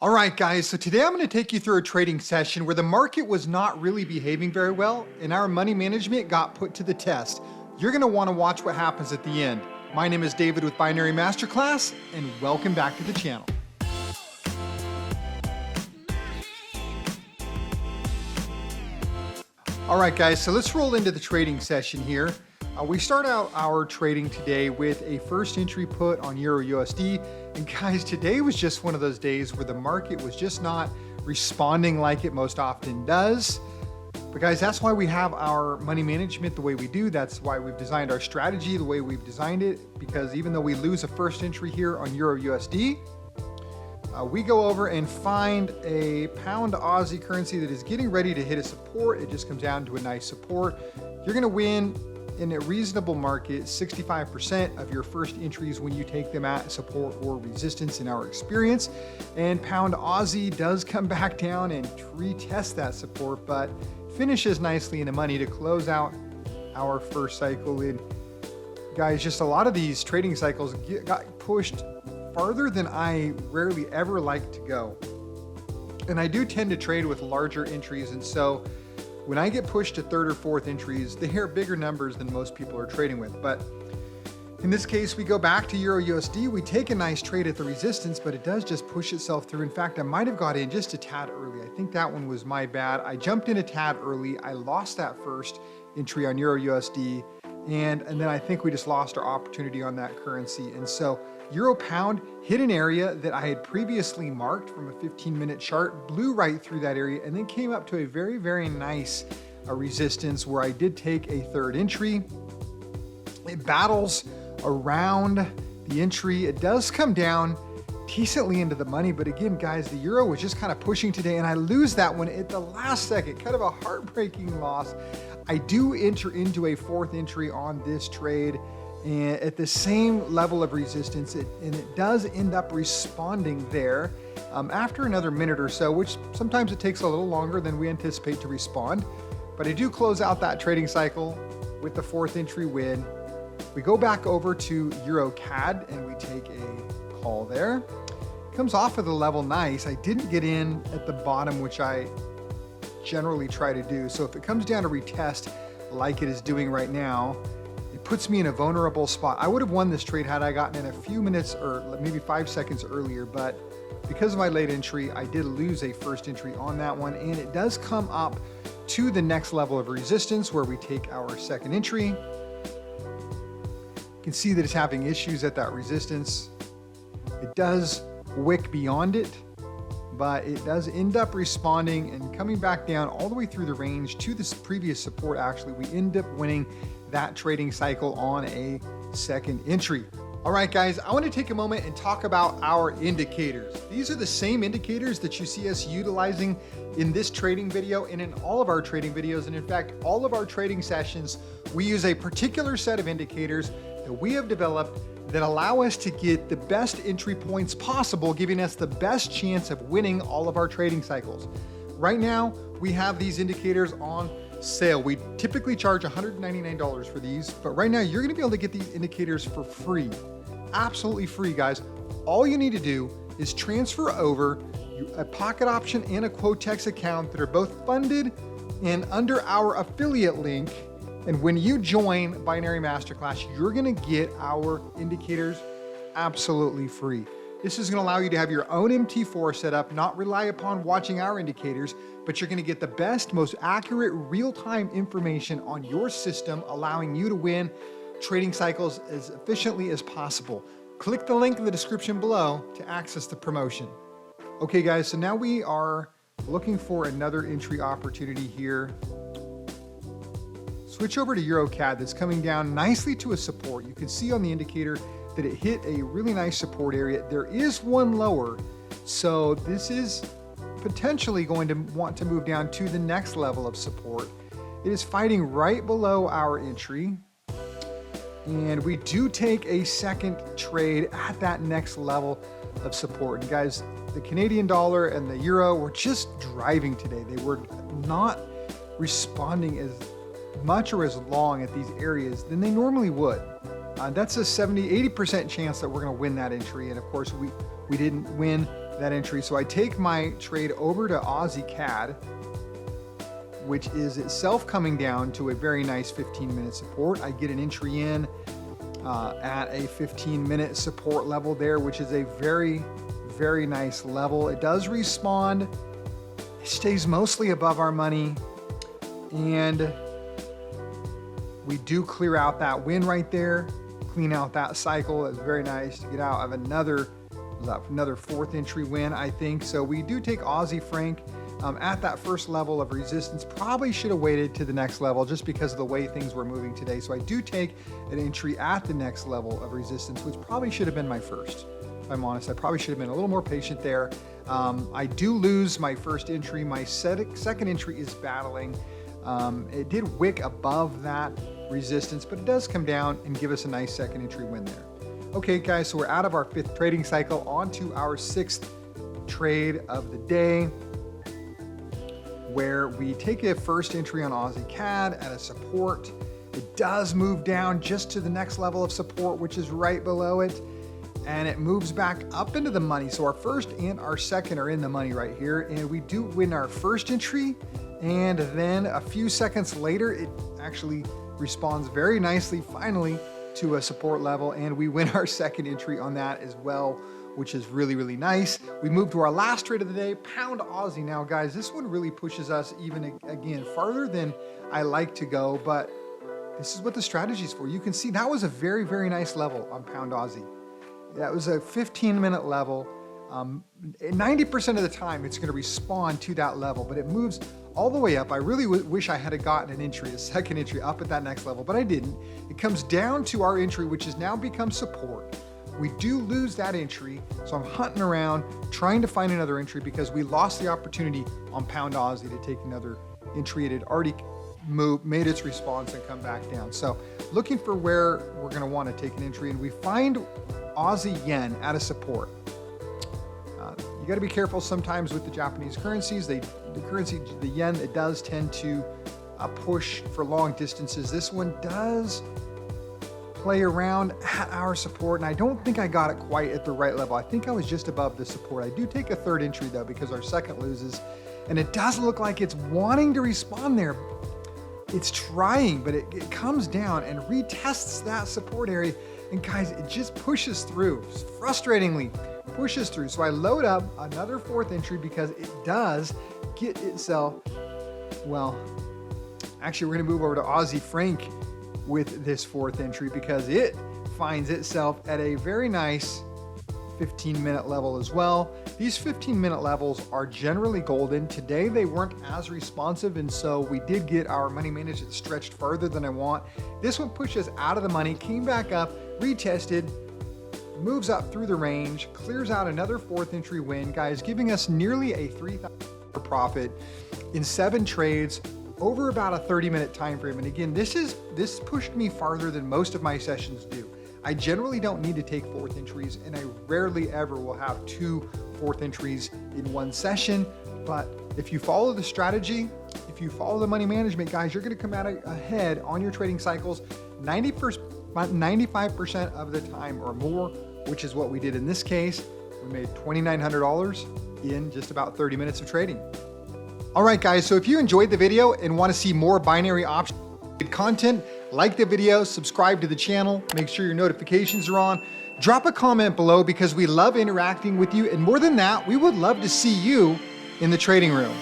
All right, guys, so today I'm going to take you through a trading session where the market was not really behaving very well and our money management got put to the test. You're going to want to watch what happens at the end. My name is David with Binary Masterclass, and welcome back to the channel. All right, guys, so let's roll into the trading session here. We start out our trading today with a first entry put on Euro USD. And guys, today was just one of those days where the market was just not responding like it most often does. But guys, that's why we have our money management the way we do. That's why we've designed our strategy the way we've designed it. Because even though we lose a first entry here on Euro USD, we go over and find a pound Aussie currency that is getting ready to hit a support. It just comes down to a nice support. You're going to win in a reasonable market 65% of your first entries when you take them at support or resistance in our experience. And pound Aussie does come back down and retest that support, but finishes nicely in the money to close out our first cycle. And guys, just a lot of these trading cycles got pushed farther than I rarely ever like to go. And I do tend to trade with larger entries, and so when I get pushed to third or fourth entries, they are bigger numbers than most people are trading with. But in this case, we go back to Euro USD. We take a nice trade at the resistance, but it does just push itself through. In fact, I might have got in just a tad early. I think that one was my bad. I jumped in a tad early. I lost that first entry on Euro USD. And then I think we just lost our opportunity on that currency. And so Euro pound hit an area that I had previously marked from a 15-minute chart, blew right through that area, and then came up to a very, very nice resistance where I did take a third entry. It battles around the entry. It does come down decently into the money, but again, guys, the euro was just kind of pushing today, and I lose that one at the last second. Kind of a heartbreaking loss. I do enter into a fourth entry on this trade, and at the same level of resistance, and it does end up responding there after another minute or so, which sometimes it takes a little longer than we anticipate to respond. But I do close out that trading cycle with the fourth entry win. We go back over to Euro CAD and we take a call there. It comes off of the level nice. I didn't get in at the bottom, which I generally try to do. So if it comes down to retest like it is doing right now, it puts me in a vulnerable spot. I would have won this trade had I gotten in a few minutes or maybe 5 seconds earlier, but because of my late entry, I did lose a first entry on that one, and it does come up to the next level of resistance where we take our second entry. You can see that it's having issues at that resistance. It does wick beyond it, but it does end up responding and coming back down all the way through the range to this previous support. Actually, we end up winning that trading cycle on a second entry. All right, guys, I want to take a moment and talk about our indicators. These are the same indicators that you see us utilizing in this trading video and in all of our trading videos. And in fact, all of our trading sessions, we use a particular set of indicators that we have developed that allow us to get the best entry points possible, giving us the best chance of winning all of our trading cycles. Right now, we have these indicators on sale. We typically charge $199 for these, but right now you're gonna be able to get these indicators for free. Absolutely free, guys. All you need to do is transfer over a pocket option and a Quotex account that are both funded and under our affiliate link. And when you join Binary Masterclass, you're gonna get our indicators absolutely free. This is gonna allow you to have your own MT4 set up, not rely upon watching our indicators, but you're gonna get the best, most accurate real-time information on your system, allowing you to win trading cycles as efficiently as possible. Click the link in the description below to access the promotion. Okay, guys, so now we are looking for another entry opportunity here. Switch over to EuroCAD. That's coming down nicely to a support. You can see on the indicator that it hit a really nice support area. There is one lower, so this is potentially going to want to move down to the next level of support. It is fighting right below our entry, and we do take a second trade at that next level of support. And guys, the Canadian dollar and the euro were just driving today. They were not responding as much or as long at these areas than they normally would. That's a 70-80% chance that we're going to win that entry. And of course, we didn't win that entry. So I take my trade over to Aussie CAD, which is itself coming down to a very nice 15-minute support. I get an entry in at a 15-minute support level there, which is a very, very nice level. It does respawn. It stays mostly above our money, and we do clear out that win right there, clean out that cycle. It's very nice to get out of another fourth entry win, I think. So we do take Aussie Frank at that first level of resistance. Probably should have waited to the next level just because of the way things were moving today. So I do take an entry at the next level of resistance, which probably should have been my first. If I'm honest, I probably should have been a little more patient there. I do lose my first entry. My second entry is battling. It did wick above that resistance, but it does come down and give us a nice second entry win there. Okay, guys, so we're out of our 5th trading cycle, on to our 6th trade of the day, where we take a first entry on Aussie CAD at a support. It does move down just to the next level of support, which is right below it, and it moves back up into the money. So our first and our second are in the money right here, and we do win our first entry, and then a few seconds later, it actually responds very nicely, finally, to a support level, and we win our second entry on that as well, which is really, really nice. We move to our last trade of the day, pound Aussie. Now, guys, this one really pushes us even again farther than I like to go, but this is what the strategy is for. You can see that was a very, very nice level on pound Aussie. That was a 15-minute level. 90% of the time, it's going to respawn to that level, but it moves all the way up. I really wish I had gotten an entry, a second entry up at that next level, but I didn't. It comes down to our entry, which has now become support. We do lose that entry, so I'm hunting around trying to find another entry because we lost the opportunity on pound Aussie to take another entry. It had already made its response and come back down. So looking for where we're going to want to take an entry, and we find Aussie yen at a support. You got to be careful sometimes with the Japanese currencies. The yen, it does tend to push for long distances. This one does play around at our support, and I don't think I got it quite at the right level. I think I was just above the support. I do take a third entry though, because our second loses, and it does look like it's wanting to respawn there. It's trying, but it comes down and retests that support area, and guys, it just pushes through, frustratingly pushes through. So I load up another fourth entry because it does get itself, well, actually we're gonna move over to Aussie Frank with this fourth entry because it finds itself at a very nice 15-minute level as well. These 15-minute levels are generally golden. Today they weren't as responsive, and so we did get our money management stretched further than I want. This one pushes out of the money, came back up, retested, moves up through the range, clears out another fourth entry win, guys, giving us nearly a $3,000 profit in 7 trades over about a 30-minute time frame. And again, this pushed me farther than most of my sessions do. I generally don't need to take fourth entries, and I rarely ever will have 2 fourth entries in one session. But if you follow the strategy, if you follow the money management, guys, you're going to come out ahead on your trading cycles 95% of the time or more, which is what we did in this case. We made $2,900 in just about 30 minutes of trading. All right, guys, so if you enjoyed the video and want to see more binary option content, like the video, subscribe to the channel, make sure your notifications are on, drop a comment below because we love interacting with you. And more than that, we would love to see you in the trading room.